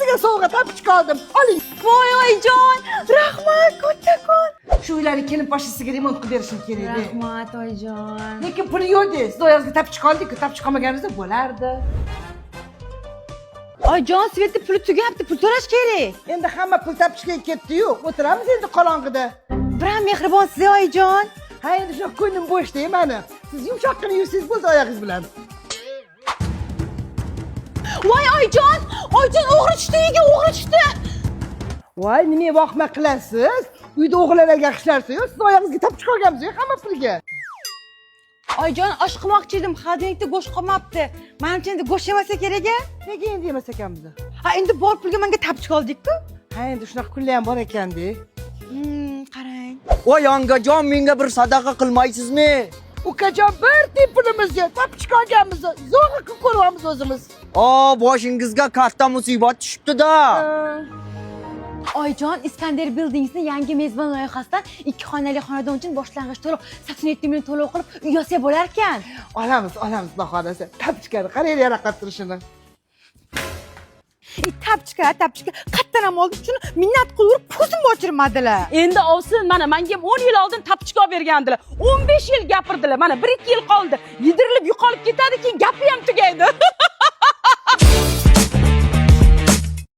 Sizga sovg'a tapichka oldim. Oling. Voy oyijon, rahmat kattakon. Shu uylarni kelin poshisiga remont qilib berishim kerak edi. Rahmat oyijon. Lekin pul yo'q-da. Siz oyog'ingizga tapichka oldik-ku, tapichka olmaganingizda bo'lardi. Oyijon, Sveti puli tugabdi, pul to'lash kerak. Endi hamma pul tapichkaga ketdi-yu, o'tiramiz endi qorong'ida. Biram mehribonsiz oyijon. Ha, endi shu ko'nglim bo'shda mani. Siz yumshoqqina yursangiz bo'lsa oyog'ingiz bilan. Voy oyijon, o'g'ri tushdi, uyga o'g'ri tushdi. Voy, nima vohma qilasiz? Uyda o'g'illarga yaxshilarsa-yu, siz oyog'ingizga tapichka olgansiz-ku hamma pulga. Oyijon, osh qilmoqchi edim, xodimlikda go'sht qolmabdi. Menimcha endi go'sht yemasa kerak-a? Nega endi yemas ekanmiz? Ha, endi bor pulga menga tapichka oldik-ku. Ha, endi shunaqa kunlar ham bor ekanda. Qarang. Voy yangajon, menga bir sadaqa qilmaysizmi? Ukajon, bir tip pulimizga tapichka olganmiz. Zo'rg'a qilib ko'ryapmiz o'zimiz. Boshingizga katta musibat tushibdi-da. Oyijon, Iskandar Buildings'ning yangi mezbon loyihasidan 2 xonali xonadon uchun boshlang'ich to'lov 87 million to'lov qilib uy olsa bo'lar ekan. Olamiz, Xudo xolasa. Tapichkani qarang, yaraqlab turishini. Tapichka, qayerdan ham oldim shuni minnat qilib ko'zimni ochirmadilar. Endi ovsin, mana menga ham 10 yil oldin tapichka olib bergandilar. 15 yil gapirdilar. Mana 1-2 yil qoldi. Yedirilib yo'qolib ketadi, keyin gapi ham tugaydi.